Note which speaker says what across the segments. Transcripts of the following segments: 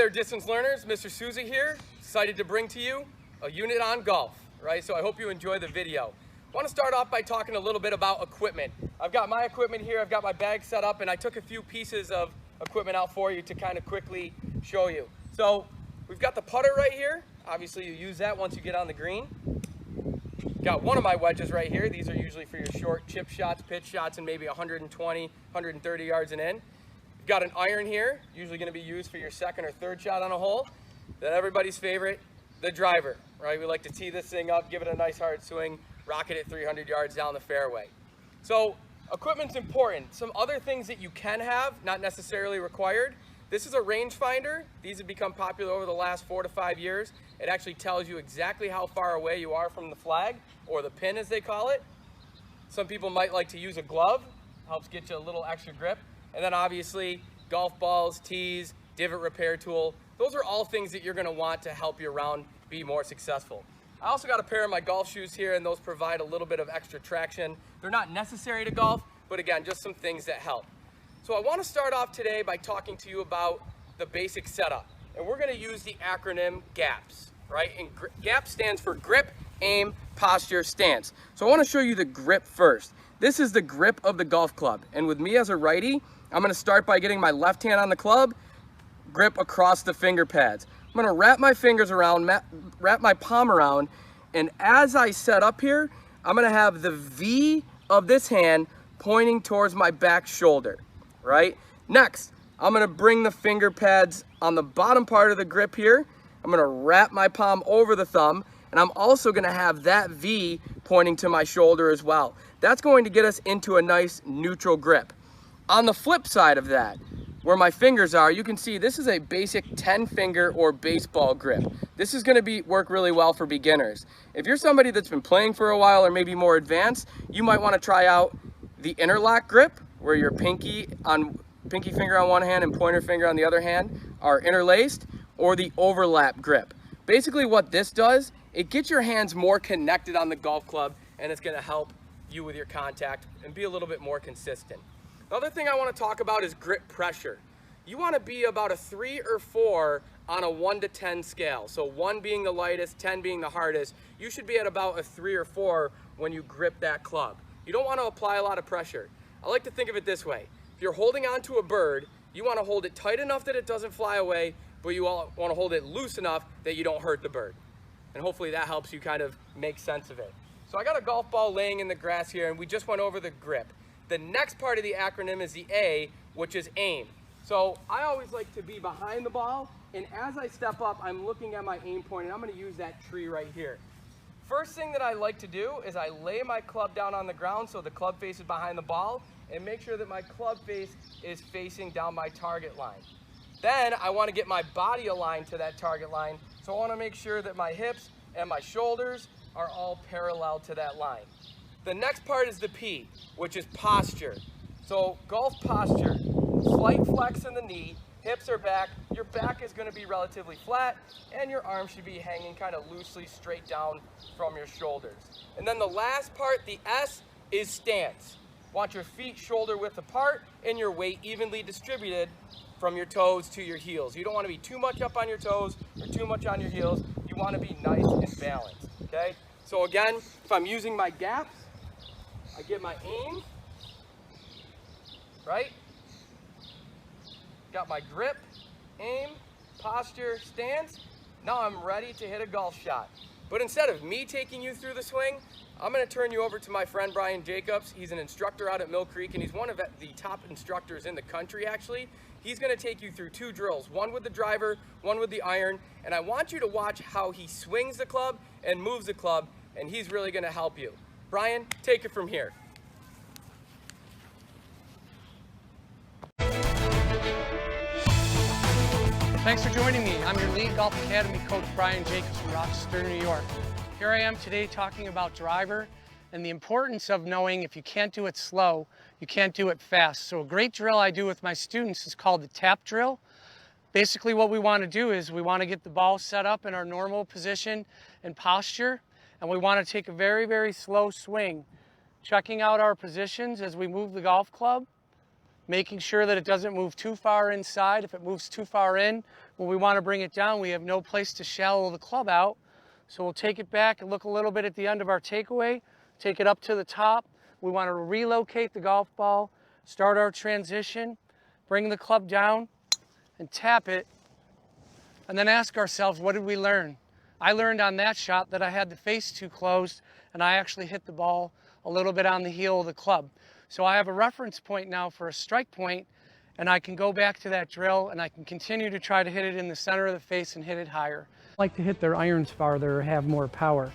Speaker 1: there, distance learners. Mr. Souza here, excited to bring to you a unit on golf, right? So I hope you enjoy the video. I want to start off by talking a little bit about equipment. I've got my equipment here, I've got my bag set up, and I took a few pieces of equipment out for you to kind of quickly show you. So we've got the putter right here. Obviously you use that once you get on the green. Got one of my wedges right here. These are usually for your short chip shots, pitch shots, and maybe 120, 130 yards and in. You've got an iron here, usually going to be used for your second or third shot on a hole. Then everybody's favorite, the driver, right? We like to tee this thing up, give it a nice hard swing, rock it at 300 yards down the fairway. So equipment's important. Some other things that you can have, not necessarily required. This is a rangefinder. These have become popular over the last 4 to 5 years. It actually tells you exactly how far away you are from the flag, or the pin as they call it. Some people might like to use a glove, helps get you a little extra grip. And then obviously golf balls, tees, divot repair tool. Those are all things that you're gonna want to help your round be more successful. I also got a pair of my golf shoes here, and those provide a little bit of extra traction. They're not necessary to golf, but again, just some things that help. So I want to start off today by talking to you about the basic setup. And we're going to use the acronym GAPS, right? And GAPS stands for grip, aim, posture, stance. So I want to show you the grip first. This is the grip of the golf club. And with me as a righty, I'm going to start by getting my left hand on the club, grip across the finger pads. I'm going to wrap my fingers around, wrap my palm around, and as I set up here, I'm going to have the V of this hand pointing towards my back shoulder. Right? Next, I'm gonna bring the finger pads on the bottom part of the grip here. I'm gonna wrap my palm over the thumb, and I'm also gonna have that V pointing to my shoulder as well. That's going to get us into a nice neutral grip. On the flip side of that, where my fingers are, you can see this is a basic 10-finger or baseball grip. This is gonna work really well for beginners. If you're somebody that's been playing for a while or maybe more advanced, you might wanna try out the interlock grip, where your pinky finger on one hand and pointer finger on the other hand are interlaced, or the overlap grip. Basically what this does, it gets your hands more connected on the golf club, and it's gonna help you with your contact and be a little bit more consistent. The other thing I wanna talk about is grip pressure. You wanna be about a 3 or 4 on a 1 to 10 scale. So 1 being the lightest, 10 being the hardest. You should be at about a 3 or 4 when you grip that club. You don't wanna apply a lot of pressure. I like to think of it this way. If you're holding onto a bird, you want to hold it tight enough that it doesn't fly away, but you want to hold it loose enough that you don't hurt the bird. And hopefully that helps you kind of make sense of it. So I got a golf ball laying in the grass here, and we just went over the grip. The next part of the acronym is the A, which is aim. So I always like to be behind the ball, and as I step up, I'm looking at my aim point, and I'm going to use that tree right here. First thing that I like to do is I lay my club down on the ground so the club face is behind the ball, and make sure that my club face is facing down my target line. Then I want to get my body aligned to that target line, so I want to make sure that my hips and my shoulders are all parallel to that line. The next part is the P, which is posture. So golf posture, slight flex in the knee, hips are back, your back is going to be relatively flat, and your arms should be hanging kind of loosely straight down from your shoulders. And then the last part, the S, is stance. Want your feet shoulder width apart and your weight evenly distributed from your toes to your heels. You don't want to be too much up on your toes or too much on your heels. You want to be nice and balanced, okay? So again, if I'm using my gaps, I get my aim, right? Got my grip, aim, posture, stance. Now I'm ready to hit a golf shot. But instead of me taking you through the swing, I'm going to turn you over to my friend Brian Jacobs. He's an instructor out at Mill Creek, and he's one of the top instructors in the country, actually. He's going to take you through 2 drills, one with the driver, one with the iron, and I want you to watch how he swings the club and moves the club, and he's really going to help you. Brian, take it from here.
Speaker 2: Thanks for joining me. I'm your lead Golf Academy coach, Brian Jacobs from Rochester, New York. Here I am today talking about driver and the importance of knowing if you can't do it slow, you can't do it fast. So a great drill I do with my students is called the tap drill. Basically what we want to do is we want to get the ball set up in our normal position and posture, and we want to take a very, very slow swing, checking out our positions as we move the golf club, making sure that it doesn't move too far inside. If it moves too far in, when we want to bring it down, we have no place to shallow the club out. So we'll take it back and look a little bit at the end of our takeaway, take it up to the top. We want to relocate the golf ball, start our transition, bring the club down and tap it, and then ask ourselves, what did we learn? I learned on that shot that I had the face too closed and I actually hit the ball a little bit on the heel of the club. So I have a reference point now for a strike point, and I can go back to that drill and I can continue to try to hit it in the center of the face and hit it higher. I like to hit their irons farther or have more power.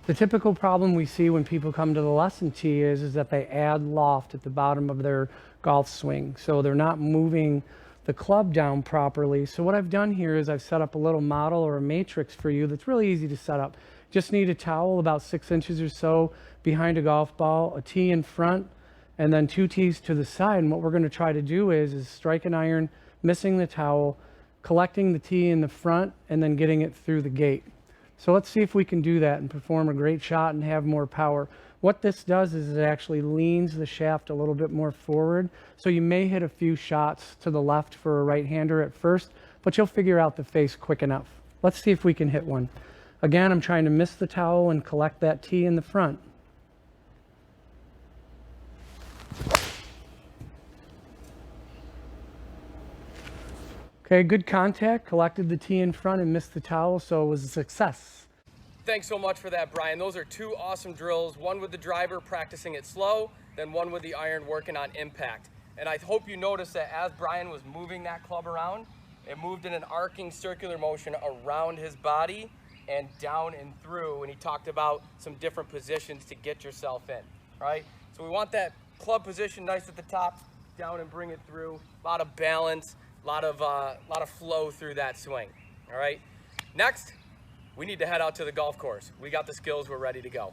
Speaker 2: The typical problem we see when people come to the lesson tee is that they add loft at the bottom of their golf swing. So they're not moving the club down properly. So what I've done here is I've set up a little model or a matrix for you that's really easy to set up. Just need a towel about 6 inches or so behind a golf ball, a tee in front, and then 2 tees to the side. And what we're going to try to do is strike an iron, missing the towel, collecting the tee in the front, and then getting it through the gate. So let's see if we can do that and perform a great shot and have more power. What this does is it actually leans the shaft a little bit more forward. So you may hit a few shots to the left for a right-hander at first, but you'll figure out the face quick enough. Let's see if we can hit one. Again, I'm trying to miss the towel and collect that tee in the front. Okay, good contact, collected the tee in front and missed the towel, so it was a success.
Speaker 1: Thanks so much for that, Brian. Those are 2 awesome drills, one with the driver practicing it slow, then one with the iron working on impact. And I hope you noticed that as Brian was moving that club around, it moved in an arcing circular motion around his body and down and through, and he talked about some different positions to get yourself in, right? So we want that club position nice at the top, down and bring it through. A lot of balance, a lot of flow through that swing, all right? Next, we need to head out to the golf course. We got the skills, we're ready to go.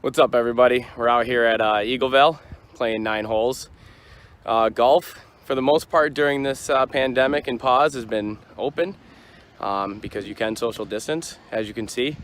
Speaker 1: What's up, everybody? We're out here at Eaglevale playing 9 holes. Golf, for the most part during this pandemic and pause, has been open because you can social distance, as you can see.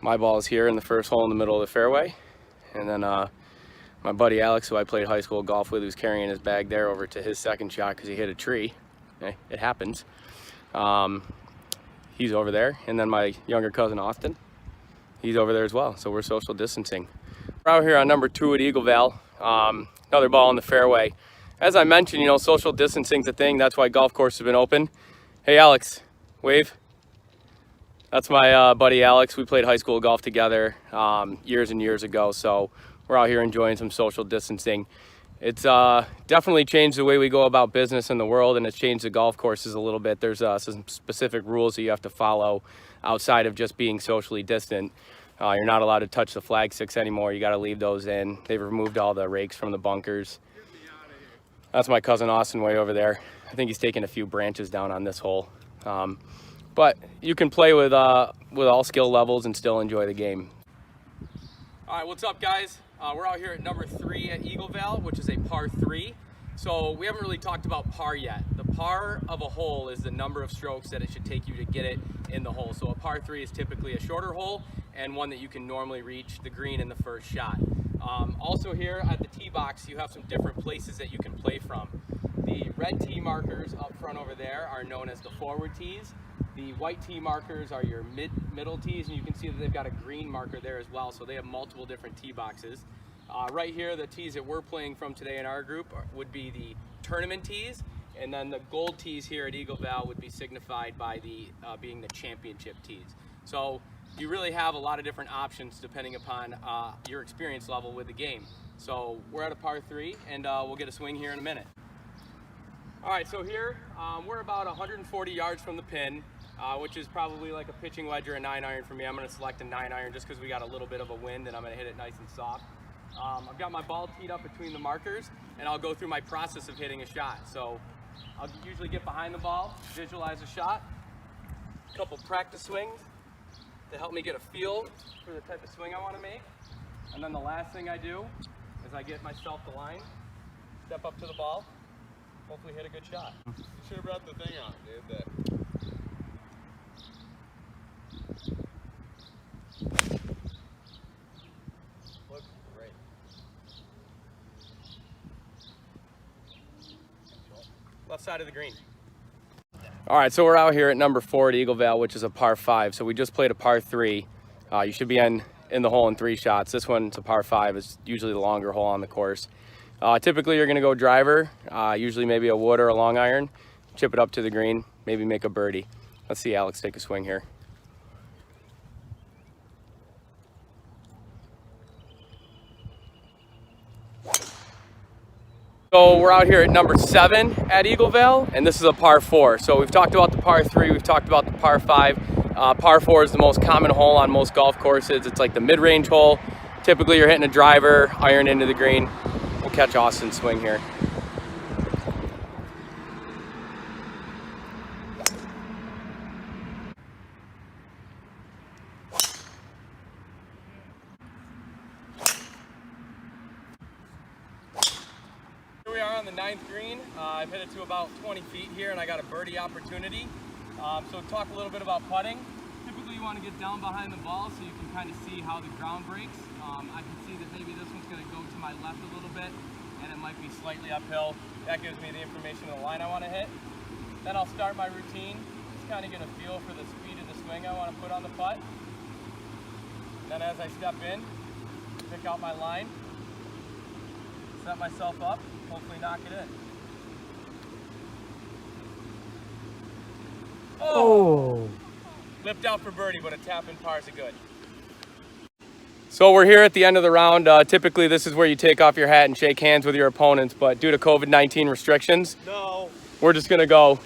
Speaker 1: My ball is here in the first hole in the middle of the fairway, and then my buddy Alex, who I played high school golf with, who's carrying his bag there over to his second shot because he hit a tree. It happens. He's over there, and then my younger cousin Austin, he's over there as well. So we're social distancing. We're out here on number 2 at Eaglevale. Another ball in the fairway. As I mentioned, you know, social distancing's a thing. That's why golf courses have been open. Hey, Alex, wave. That's my buddy Alex. We played high school golf together years and years ago. So we're out here enjoying some social distancing. It's definitely changed the way we go about business in the world, and it's changed the golf courses a little bit. There's some specific rules that you have to follow outside of just being socially distant. You're not allowed to touch the flag sticks anymore. You got to leave those in. They've removed all the rakes from the bunkers. That's my cousin Austin way over there. I think he's taking a few branches down on this hole. But you can play with all skill levels and still enjoy the game. All right, what's up, guys? We're out here at number 3 at Eaglevale, which is a par 3. So we haven't really talked about par yet. The par of a hole is the number of strokes that it should take you to get it in the hole. So a par 3 is typically a shorter hole and one that you can normally reach the green in the first shot. Also here at the tee box, you have some different places that you can play from. The red tee markers up front over there are known as the forward tees. The white tee markers are your middle tees, and you can see that they've got a green marker there as well, so they have multiple different tee boxes. Right here, the tees that we're playing from today in our group would be the tournament tees, and then the gold tees here at Eaglevale would be signified by the being the championship tees. So you really have a lot of different options depending upon your experience level with the game. So we're at a par 3, and we'll get a swing here in a minute. All right, so here we're about 140 yards from the pin, which is probably like a pitching wedge or a 9-iron for me. I'm going to select a 9-iron just because we got a little bit of a wind, and I'm going to hit it nice and soft. I've got my ball teed up between the markers, and I'll go through my process of hitting a shot. So I'll usually get behind the ball, visualize a shot, a couple practice swings to help me get a feel for the type of swing I want to make. And then the last thing I do is I get myself the line, step up to the ball, hopefully hit a good shot.
Speaker 3: You should have brought the thing out, dude.
Speaker 1: Looks great. Left side of the green. All right, so we're out here at number 4 at Eagle Vale, which is a par 5. So we just played a par 3. You should be in the hole in 3 shots. This one's a par 5. It's usually the longer hole on the course. Typically, you're going to go driver, usually maybe a wood or a long iron, chip it up to the green, maybe make a birdie. Let's see Alex take a swing here. So we're out here at number 7 at Eagle Vale, and this is a par 4. So we've talked about the par 3, we've talked about the par 5. Par 4 is the most common hole on most golf courses. It's like the mid-range hole. Typically you're hitting a driver, iron into the green. We'll catch Austin's swing here. Here we are on the 9th green. I've hit it to about 20 feet here and I got a birdie opportunity. So talk a little bit about putting. Typically you want to get down behind the ball so you can kind of see how the ground breaks. I can see that maybe this one's going to go to my left a little bit and it might be slightly uphill. That gives me the information of the line I want to hit. Then I'll start my routine. Just kind of get a feel for the speed of the swing I want to put on the putt. Then as I step in, pick out my line, set myself up, hopefully knock it in. Oh! Lipped out for birdie, but a tap in par is a good. So we're here at the end of the round. Typically this is where you take off your hat and shake hands with your opponents, but due to COVID-19 restrictions, we're just gonna go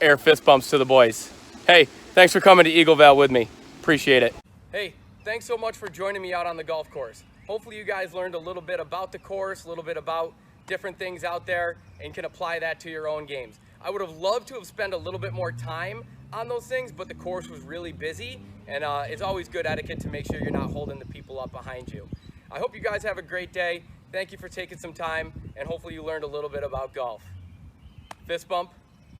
Speaker 1: air fist bumps to the boys. Hey, thanks for coming to Eagle Vale with me. Appreciate it. Hey, thanks so much for joining me out on the golf course. Hopefully you guys learned a little bit about the course, a little bit about different things out there, and can apply that to your own games. I would have loved to have spent a little bit more time on those things, but the course was really busy, and it's always good etiquette to make sure you're not holding the people up behind you. I hope you guys have a great day. Thank you for taking some time, and hopefully you learned a little bit about golf. Fist bump.